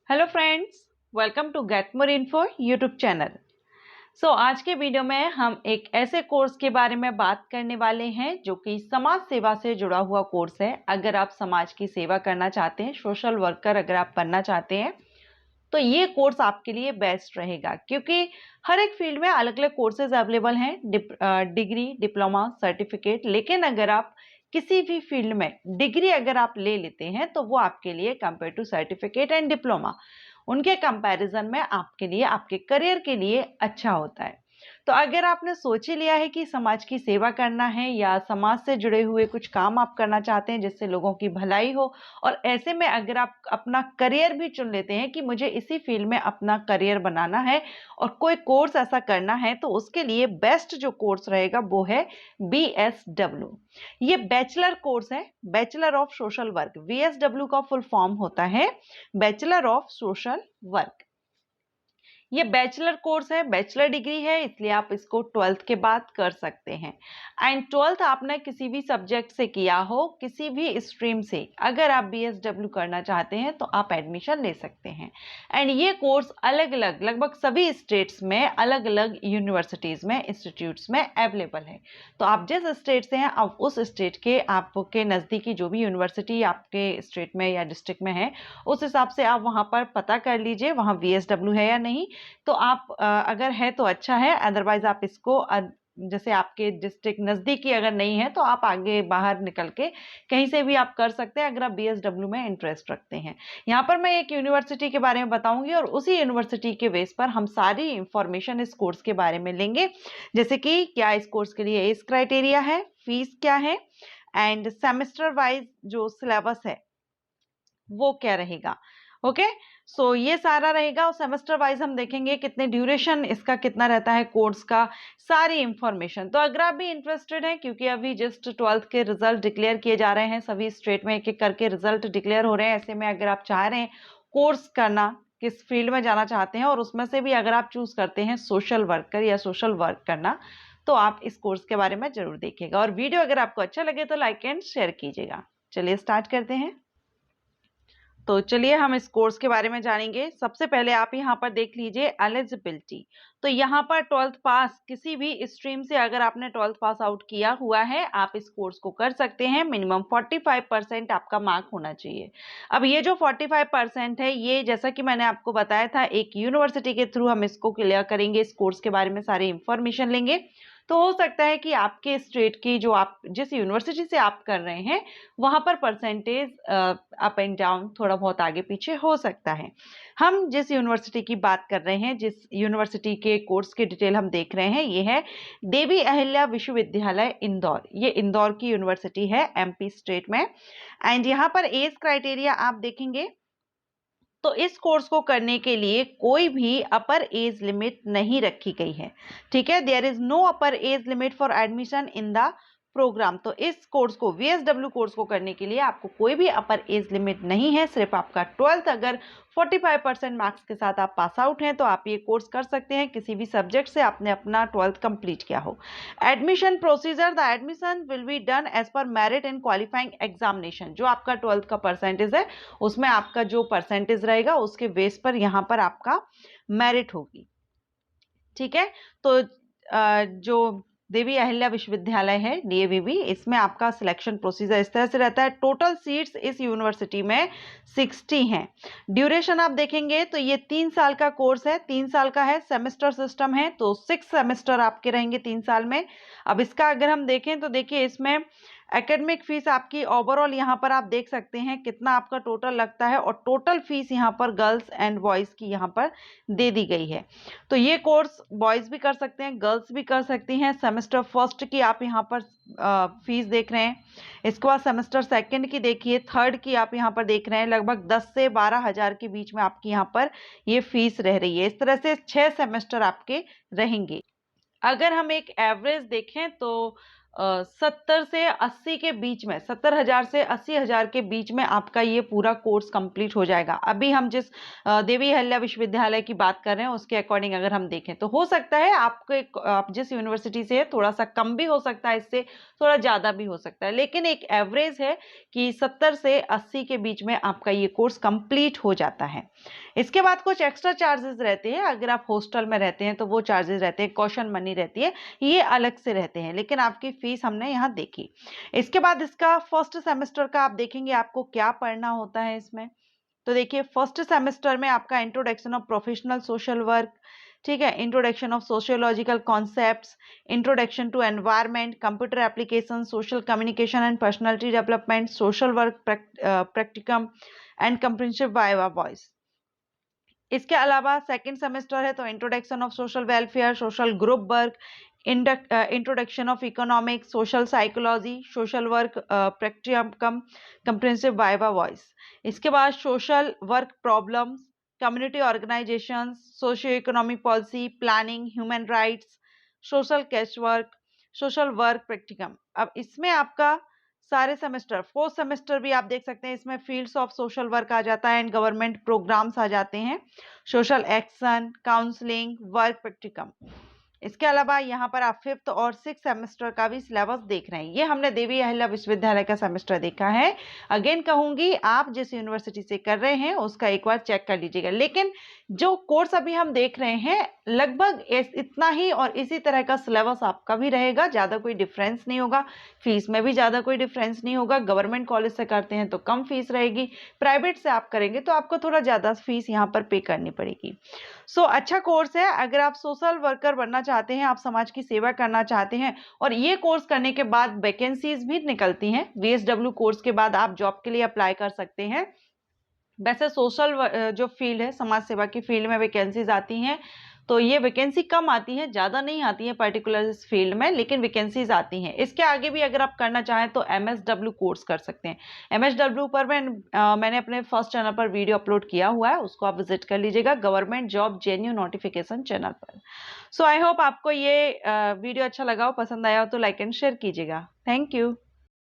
Hello friends, welcome to Get More Info YouTube channel. आज के video में हम एक ऐसे कोर्स के बारे में बात करने वाले हैं जो कि समाज सेवा से जुड़ा हुआ कोर्स है। अगर आप समाज की सेवा करना चाहते हैं, सोशल वर्कर अगर आप बनना चाहते हैं तो ये कोर्स आपके लिए बेस्ट रहेगा, क्योंकि हर एक फील्ड में अलग अलग कोर्सेज अवेलेबल हैं, डिग्री, डिप्लोमा, सर्टिफिकेट। लेकिन अगर आप किसी भी फील्ड में डिग्री अगर आप ले लेते हैं तो वो आपके लिए compare to certificate and diploma, उनके कंपैरिजन में आपके लिए, आपके करियर के लिए अच्छा होता है। तो अगर आपने सोच ही लिया है कि समाज की सेवा करना है या समाज से जुड़े हुए कुछ काम आप करना चाहते हैं जिससे लोगों की भलाई हो, और ऐसे में अगर आप अपना करियर भी चुन लेते हैं कि मुझे इसी फील्ड में अपना करियर बनाना है और कोई कोर्स ऐसा करना है, तो उसके लिए बेस्ट जो कोर्स रहेगा वो है BSW। ये बैचलर कोर्स है, bachelor of social work. BSW का फुल फॉर्म होता है बैचलर ऑफ सोशल वर्क। ये बैचलर कोर्स है, बैचलर डिग्री है, इसलिए आप इसको 12th के बाद कर सकते हैं। एंड 12th आपने किसी भी सब्जेक्ट से किया हो, किसी भी स्ट्रीम से, अगर आप BSW करना चाहते हैं तो आप एडमिशन ले सकते हैं। एंड ये कोर्स अलग अलग, लगभग सभी स्टेट्स में, अलग अलग यूनिवर्सिटीज में, इंस्टीट्यूट्स में अवेलेबल है। तो आप जिस स्टेट से हैं, आप उस स्टेट के, आपके नज़दीकी जो भी यूनिवर्सिटी आपके स्टेट में या डिस्ट्रिक्ट में है, उस हिसाब से आप वहाँ पर पता कर लीजिए वहाँ BSW है या नहीं। तो आप अगर है तो अच्छा है, अदरवाइज आप इसको जैसे आपके डिस्ट्रिक्ट नज़दीकी अगर नहीं है तो आप आगे बाहर निकल के कहीं से भी आप कर सकते हैं, अगर आप BSW में इंटरेस्ट रखते हैं। यहाँ पर मैं एक यूनिवर्सिटी के बारे में बताऊंगी और उसी यूनिवर्सिटी के बेस पर हम सारी इंफॉर्मेशन इस कोर्स के बारे में लेंगे, जैसे कि क्या इस कोर्स के लिए एज क्राइटेरिया है, फीस क्या है, एंड सेमेस्टर वाइज जो सिलेबस है वो क्या रहेगा। ओके, सो ये सारा रहेगा। और सेमेस्टर वाइज हम देखेंगे कितने ड्यूरेशन इसका कितना रहता है कोर्स का, सारी इंफॉर्मेशन। तो अगर आप भी इंटरेस्टेड हैं, क्योंकि अभी जस्ट 12th के रिजल्ट डिक्लेयर किए जा रहे हैं, सभी स्टेट में एक एक करके रिजल्ट डिक्लेयर हो रहे हैं, ऐसे में अगर आप चाह रहे हैं कोर्स करना, किस फील्ड में जाना चाहते हैं, और उसमें से भी अगर आप चूज करते हैं सोशल वर्कर या सोशल वर्क करना, तो आप इस कोर्स के बारे में जरूर देखिएगा। और वीडियो अगर आपको अच्छा लगे तो लाइक एंड शेयर कीजिएगा। चलिए स्टार्ट करते हैं। तो चलिए हम इस कोर्स के बारे में जानेंगे। सबसे पहले आप यहाँ पर देख लीजिए एलिजिबिलिटी। तो यहाँ पर 12th पास, किसी भी स्ट्रीम से अगर आपने 12th पास आउट किया हुआ है, आप इस कोर्स को कर सकते हैं। मिनिमम 45% आपका मार्क होना चाहिए। अब ये जो 45% है, ये जैसा कि मैंने आपको बताया था, एक यूनिवर्सिटी के थ्रू हम इसको क्लियर करेंगे, इस कोर्स के बारे में सारी इंफॉर्मेशन लेंगे। तो हो सकता है कि आपके स्टेट की, जो आप जिस यूनिवर्सिटी से आप कर रहे हैं, वहां पर परसेंटेज अप एंड डाउन थोड़ा बहुत आगे पीछे हो सकता है। हम जिस यूनिवर्सिटी की बात कर रहे हैं, जिस यूनिवर्सिटी के कोर्स की डिटेल हम देख रहे हैं, ये है देवी अहिल्या विश्वविद्यालय इंदौर। ये इंदौर की यूनिवर्सिटी है, MP स्टेट में। एंड यहाँ पर एज क्राइटेरिया आप देखेंगे तो इस कोर्स को करने के लिए कोई भी अपर एज लिमिट नहीं रखी गई है। ठीक है, there is no upper age limit for admission in the programme. तो इस कोर्स को, VSW कोर्स को करने के लिए आपको कोई भी अपर एज लिमिट नहीं है। सिर्फ आपका 12th अगर 45% मार्क्स के साथ आप पास आउट हैं तो आप ये कोर्स कर सकते हैं, किसी भी सब्जेक्ट से आपने अपना 12th कंप्लीट किया हो। Admission procedure, the admission will be done as per merit in qualifying examination. जो आपका 12th का परसेंटेज है, उसमें आपका जो परसेंटेज रहेगा उसके बेस पर यहाँ पर आपका मेरिट होगी। ठीक है, तो जो देवी अहिल्या विश्वविद्यालय है, DAVV, इसमें आपका सिलेक्शन प्रोसीजर इस तरह से रहता है। टोटल सीट्स इस यूनिवर्सिटी में 60 हैं। ड्यूरेशन आप देखेंगे तो ये 3 साल का कोर्स है, 3 साल का है, सेमेस्टर सिस्टम है, तो 6 सेमेस्टर आपके रहेंगे 3 साल में। अब इसका अगर हम देखें तो देखिए, इसमें एकेडमिक फीस आपकी ओवरऑल यहाँ पर आप देख सकते हैं कितना आपका टोटल लगता है, और टोटल फीस यहाँ पर गर्ल्स एंड बॉयज़ की यहाँ पर दे दी गई है। तो ये कोर्स बॉयज़ भी कर सकते हैं, गर्ल्स भी कर सकती हैं। सेमेस्टर फर्स्ट की आप यहाँ पर फीस देख रहे हैं, इसके बाद सेमेस्टर सेकंड की देखिए, थर्ड की आप यहाँ पर देख रहे हैं, लगभग 10 से 12 हज़ार के बीच में आपकी यहाँ पर ये फीस रह रही है। इस तरह से 6 सेमेस्टर आपके रहेंगे। अगर हम एक एवरेज देखें तो 70 से 80 के बीच में, 70,000 से 80,000 के बीच में आपका ये पूरा कोर्स कंप्लीट हो जाएगा। अभी हम जिस देवी अहिल्या विश्वविद्यालय की बात कर रहे हैं उसके अकॉर्डिंग अगर हम देखें तो हो सकता है आप जिस यूनिवर्सिटी से है थोड़ा सा कम भी हो सकता है, इससे थोड़ा ज़्यादा भी हो सकता है, लेकिन एक एवरेज है कि 70 से 80 के बीच में आपका ये कोर्स कंप्लीट हो जाता है। इसके बाद कुछ एक्स्ट्रा चार्जेस रहते हैं, अगर आप हॉस्टल में रहते हैं तो वो चार्जेस रहते हैं, कॉशन मनी रहती है, ये अलग से रहते हैं, लेकिन आपकी फीस हमने यहाँ देखी। इसके बाद इसका फर्स्ट सेमेस्टर का आप देखेंगे आपको क्या पढ़ना होता है इसमें। तो देखिए फर्स्ट सेमेस्टर में आपका introduction of professional social work, ठीक है, introduction of sociological concepts, introduction to environment, computer application, social communication and personality development, social work practicum and comprehensive viva voice. इसके अलावा सेकंड सेमेस्टर है तो introduction of social welfare, social group work, introduction of economics, social psychology, social work practicum, comprehensive viva voice. इसके बाद social work problems, community organisations, socio economic policy, planning, human rights, social cash work, social work practicum. अब इसमें आपका सारे semester, fourth semester भी आप देख सकते हैं, इसमें फील्ड्स ऑफ सोशल वर्क आ जाता है एंड गवर्नमेंट प्रोग्राम्स आ जाते हैं, social action, counselling, work practicum. इसके अलावा यहाँ पर आप फिफ्थ और सिक्स सेमेस्टर का भी सिलेबस देख रहे हैं। ये हमने देवी अहिल्या विश्वविद्यालय का सेमेस्टर देखा है। अगेन कहूंगी आप जिस यूनिवर्सिटी से कर रहे हैं उसका एक बार चेक कर लीजिएगा, लेकिन जो कोर्स अभी हम देख रहे हैं लगभग इतना ही और इसी तरह का सिलेबस आपका भी रहेगा, ज़्यादा कोई डिफरेंस नहीं होगा, फीस में भी ज़्यादा कोई डिफरेंस नहीं होगा। गवर्नमेंट कॉलेज से करते हैं तो कम फीस रहेगी, प्राइवेट से आप करेंगे तो आपको थोड़ा ज़्यादा फीस यहाँ पर पे करनी पड़ेगी। अच्छा कोर्स है, अगर आप सोशल वर्कर बनना चाहते हैं, आप समाज की सेवा करना चाहते हैं और ये कोर्स करने के बाद वैकेंसीज भी निकलती हैं, वीएसडब्ल्यू कोर्स के बाद आप जॉब के लिए अप्लाई कर सकते हैं। वैसे सोशल जो फील्ड है, समाज सेवा की फील्ड में वैकेंसीज आती हैं तो ये वैकेंसी कम आती है, ज़्यादा नहीं आती है पर्टिकुलर इस फील्ड में, लेकिन वैकेंसीज आती हैं। इसके आगे भी अगर आप करना चाहें तो एमएसडब्ल्यू कोर्स कर सकते हैं। एमएसडब्ल्यू पर मैंने अपने फर्स्ट चैनल पर वीडियो अपलोड किया हुआ है, उसको आप विजिट कर लीजिएगा, गवर्नमेंट जॉब जेन्यू नोटिफिकेशन चैनल पर। सो आई होप आपको ये वीडियो अच्छा लगा हो, पसंद आया हो तो लाइक एंड शेयर कीजिएगा। Thank you.